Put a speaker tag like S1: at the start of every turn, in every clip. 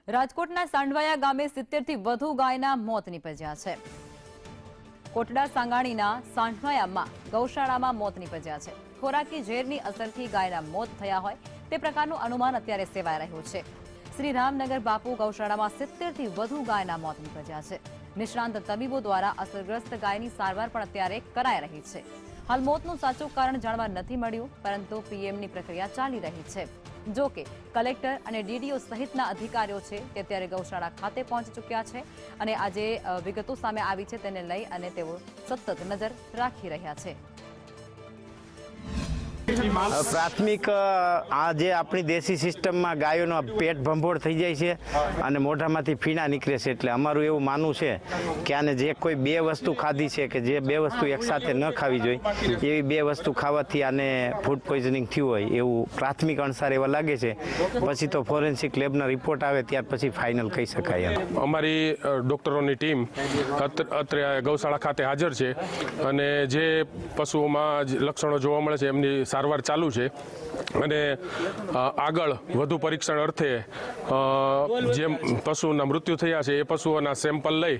S1: રાજકોટના સાંડવાયા ગામે 70 થી વધુ ગાયના મોત નીપજ્યા છે। કોટડા સાંગાણીના સાંડવાયામાં ગૌશાળામાં મોત નીપજ્યા છે। ખોરાકી ઝેરની અસરથી ગાયના મોત થયા હોય તે પ્રકારનું અનુમાન અત્યારે સેવાઈ રહ્યું છે। શ્રી રામનગર બાપુ ગૌશાળામાં 70 થી વધુ ગાયના મોત નીપજ્યા છે। નિષ્ણાંત તબીબો દ્વારા અસરગ્રસ્ત ગાયની સારવાર પણ અત્યારે કરાઈ રહી છે। હાલ મોતનું સાચું કારણ જાણવા નથી મળ્યું, પરંતુ પીએમની પ્રક્રિયા ચાલી રહી છે। જો કે કલેક્ટર અને ડીડીઓ સહિતના અધિકારીઓ છે તે અત્યારે ગૌશાળા ખાતે પહોંચી ચૂક્યા છે અને આજે વિગતો સામે આવી છે તેને લઈ અને તેઓ સતત નજર રાખી રહ્યા છે।
S2: પ્રાથમિક આ જે આપણી દેશી સિસ્ટમમાં ગાયોનો પેટ ભંભોળ થઈ જાય છે અને મોઢામાંથી ફીણા નીકળે છે, એટલે અમારું એવું માનવું છે કે આને જે કોઈ બે વસ્તુ ખાધી છે કે જે બે વસ્તુ એકસાથે ન ખાવી જોઈએ એવી બે વસ્તુ ખાવાથી આને ફૂડ પોઈઝનિંગ થયું હોય એવું પ્રાથમિક અણસાર એવા લાગે છે। પછી તો ફોરેન્સિક લેબના રિપોર્ટ આવે ત્યાર પછી ફાઇનલ કહી શકાય।
S3: અમારી ડૉક્ટરોની ટીમ અત્રે ગૌશાળા ખાતે હાજર છે અને જે પશુઓમાં લક્ષણો જોવા મળે છે એમની સારવાર ચાલુ છે અને આગળ વધુ પરીક્ષણ અર્થે જે પશુના મૃત્યુ થયા છે એ પશુઓના સેમ્પલ લઈ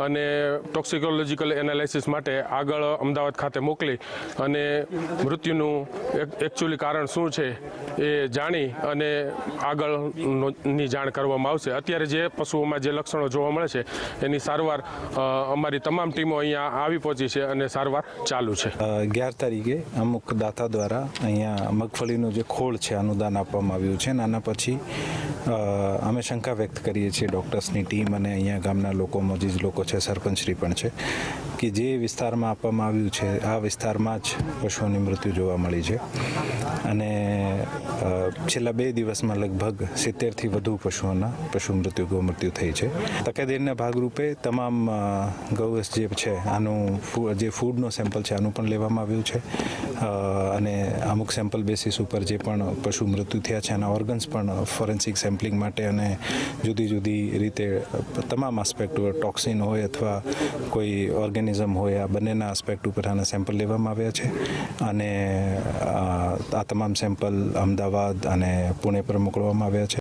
S3: અને ટોક્સિકોલોજીકલ એનાલિસિસ માટે આગળ અમદાવાદ ખાતે મોકલી અને મૃત્યુનું એકચ્યુઅલી કારણ શું છે એ જાણી અને આગળની જાણ કરવામાં આવશે। અત્યારે જે પશુઓમાં જે લક્ષણો જોવા મળે છે એની સારવાર અમારી તમામ ટીમો અહીંયા આવી પહોંચી છે અને સારવાર ચાલુ છે।
S4: 11 તારીખે અમુક દાતા દ્વારા અહીંયા મગફળીનું જે ખોળ છે અનુદાન આપવામાં આવ્યું છે અને આના પછી અમે શંકા વ્યક્ત કરીએ છીએ ડૉક્ટર્સની ટીમ અને અહીંયા ગામના લોકો, મોજીજ લોકો છે, સરપંચશ્રી પણ છે કે જે વિસ્તારમાં આપવામાં આવ્યું છે આ વિસ્તારમાં જ પશુઓની મૃત્યુ જોવા મળી છે અને છેલ્લા 2 દિવસમાં લગભગ 70 થી વધુ પશુઓના ગૌમૃત્યુ થઈ છે। તકેદારીના ભાગરૂપે તમામ ગૌવંશ જે છે આનું જે ફૂડનો સેમ્પલ છે આનું પણ લેવામાં આવ્યું છે અને અમુક સેમ્પલ બેસિસ ઉપર જે પણ પશુ મૃત્યુ થયા છે આના ઓર્ગન્સ પણ ફોરેન્સિક સેમ્પલિંગ માટે અને જુદી જુદી રીતે તમામ આસ્પેક્ટ ઉપર ટોક્સિન હોય અથવા કોઈ ઓર્ગેનિઝમ હોય આ બંનેના આસ્પેક્ટ ઉપર આના સેમ્પલ લેવામાં આવ્યા છે અને આ તમામ સેમ્પલ અમદાવાદ અને પુણે પર મોકલવામાં આવ્યા છે।